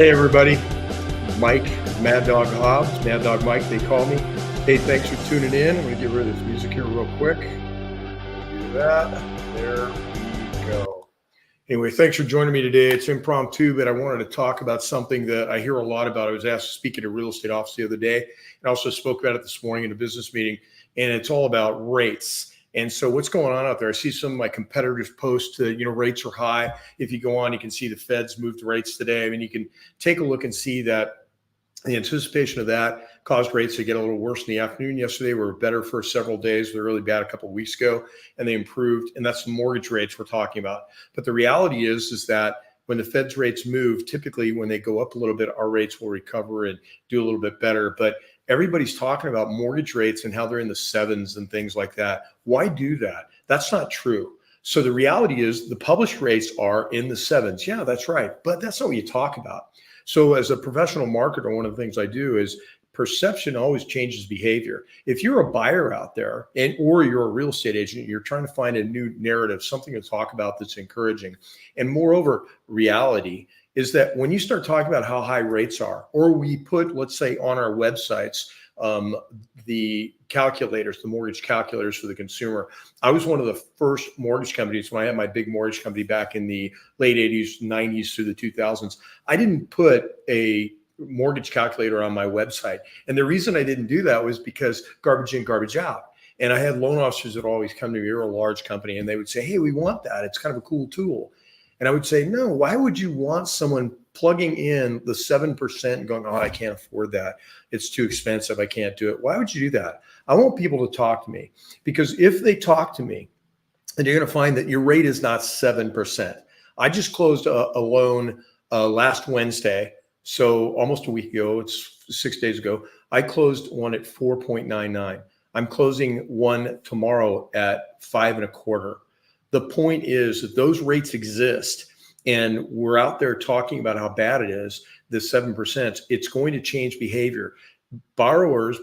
Hey everybody, Mike, Mad Dog Hobbs, Mad Dog Mike, they call me. Hey, thanks for tuning in. I'm going to get rid of this music here real quick. Do that. There we go. Anyway, thanks for joining me today. It's impromptu, but I wanted to talk about something that I hear a lot about. I was asked to speak at a real estate office the other day, and also spoke about it this morning in a business meeting, and it's all about rates. And so what's going on out there? I see some of my competitors post, rates are high. If you go on, you can see the Fed's moved rates today. I mean, you can take a look and see that the anticipation of that caused rates to get a little worse in the afternoon. Yesterday were better for several days. They were really bad a couple of weeks ago, and they improved. And that's the mortgage rates we're talking about. But the reality is that when the Fed's rates move, typically when they go up a little bit, our rates will recover and do a little bit better. But everybody's talking about mortgage rates and how they're in the sevens and things like that. Why do that? That's not true. So the reality is the published rates are in the sevens. Yeah, that's right. But that's not what you talk about. So as a professional marketer, one of the things I do is perception always changes behavior. If you're a buyer out there or you're a real estate agent, you're trying to find a new narrative, something to talk about that's encouraging. And moreover, reality is that when you start talking about how high rates are, or we put, let's say, on our websites, the calculators, the mortgage calculators for the consumer. I was one of the first mortgage companies when I had my big mortgage company back in the late 80s, 90s through the 2000s. I didn't put a mortgage calculator on my website. And the reason I didn't do that was because garbage in, garbage out. And I had loan officers that always come to me, you're a large company, and they would say, hey, we want that. It's kind of a cool tool. And I would say, no, why would you want someone plugging in the 7% and going, oh, I can't afford that. It's too expensive. I can't do it. Why would you do that? I want people to talk to me, because if they talk to me, and you're going to find that your rate is not 7%. I just closed a loan last Wednesday. So almost a week ago, it's 6 days ago, I closed one at 4.99. I'm closing one tomorrow at 5.25. The point is that those rates exist, and we're out there talking about how bad it is, the 7%. It's going to change behavior. Buyers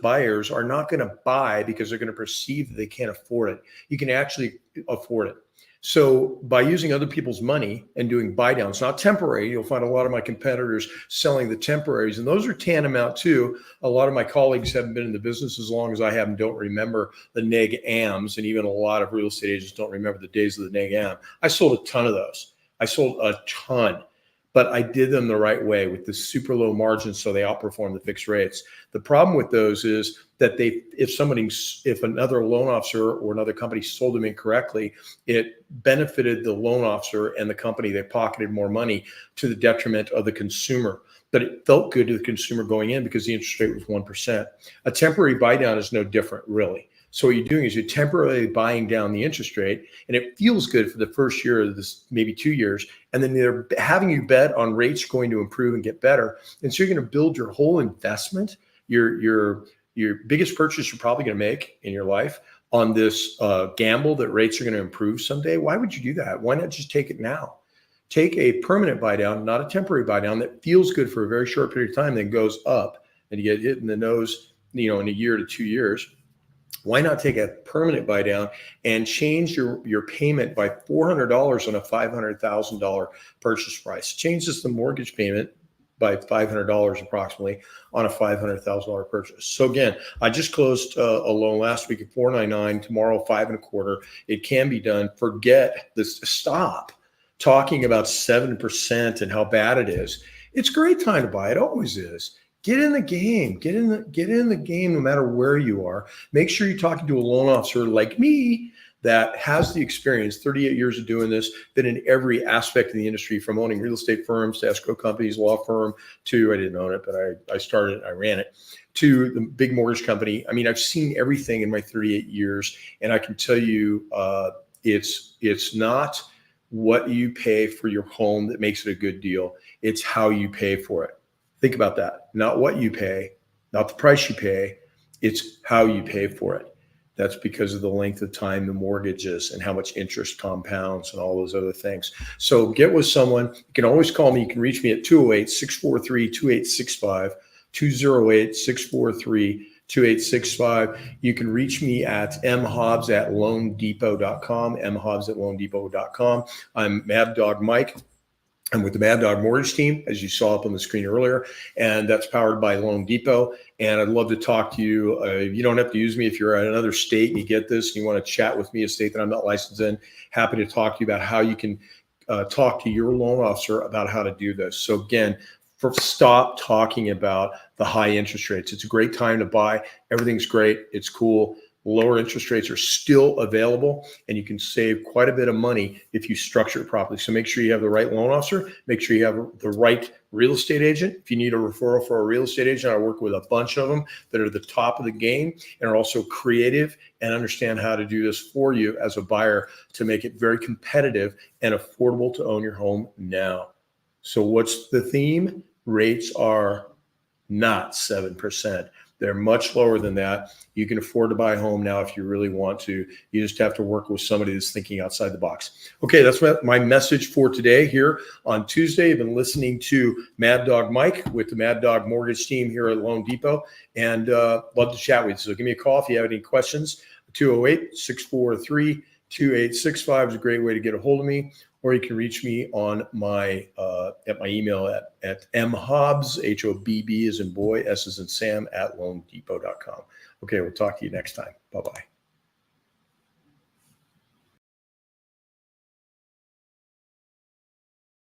are not going to buy because they're going to perceive that they can't afford it. You can actually afford it. So by using other people's money and doing buy downs, not temporary, you'll find a lot of my competitors selling the temporaries, and those are tantamount to, a lot of my colleagues haven't been in the business as long as I have and don't remember the neg ams, and even a lot of real estate agents don't remember the days of the neg am. I sold a ton of those. I sold a ton, but I did them the right way with the super low margins, so they outperform the fixed rates. The problem with those is that if another loan officer or another company sold them incorrectly, it benefited the loan officer and the company. They pocketed more money to the detriment of the consumer. But it felt good to the consumer going in because the interest rate was 1%. A temporary buy down is no different, really. So what you're doing is you're temporarily buying down the interest rate, and it feels good for the first year of this, maybe 2 years, and then they're having you bet on rates going to improve and get better. And so you're going to build your whole investment, your biggest purchase you're probably going to make in your life on this gamble that rates are going to improve someday. Why would you do that? Why not just take it now? Take a permanent buy down, not a temporary buy down that feels good for a very short period of time, then goes up, and you get hit in the nose, in a year to 2 years. Why not take a permanent buy down and change your payment by $400 on a $500,000 purchase price? Changes the mortgage payment by $500 approximately on a $500,000 purchase. So again, I just closed a loan last week at 4.99. Tomorrow 5.25. It can be done. Forget this. Stop talking about 7% and how bad it is. It's a great time to buy. It always is. Get in the game. Get in the game no matter where you are. Make sure you're talking to a loan officer like me that has the experience, 38 years of doing this, been in every aspect of the industry, from owning real estate firms to escrow companies, law firm, to, I didn't own it, but I started it, I ran it, to the big mortgage company. I mean, I've seen everything in my 38 years, and I can tell you it's not what you pay for your home that makes it a good deal. It's how you pay for it. Think about that. Not what you pay, not the price you pay. It's how you pay for it. That's because of the length of time the mortgage is and how much interest compounds and all those other things. So get with someone. You can always call me. You can reach me at 208-643-2865, 208-643-2865. You can reach me at mhobbs@loandepot.com, mhobbs@loandepot.com. I'm Mad Dog Mike. I'm with the Mad Dog Mortgage team, as you saw up on the screen earlier, and that's powered by Loan Depot. And I'd love to talk to you. You don't have to use me if you're at another state and you get this and you want to chat with me, a state that I'm not licensed in. Happy to talk to you about how you can talk to your loan officer about how to do this. So again, stop talking about the high interest rates. It's a great time to buy. Everything's great. It's cool. Lower interest rates are still available, and you can save quite a bit of money if you structure it properly. So make sure you have the right loan officer. Make sure you have the right real estate agent. If you need a referral for a real estate agent, I work with a bunch of them that are the top of the game and are also creative and understand how to do this for you as a buyer to make it very competitive and affordable to own your home now. So what's the theme? Rates are not 7%. They're much lower than that. You can afford to buy a home now if you really want to. You just have to work with somebody that's thinking outside the box. Okay, that's my message for today here on Tuesday. I've been listening to Mad Dog Mike with the Mad Dog Mortgage team here at Loan Depot, and love to chat with you. So give me a call if you have any questions. 208-643-2865 is a great way to get a hold of me, or you can reach me on my at my email at mhobbs, Hobb as in boy, S as in Sam, @loandepot.com. Okay, we'll talk to you next time. Bye-bye.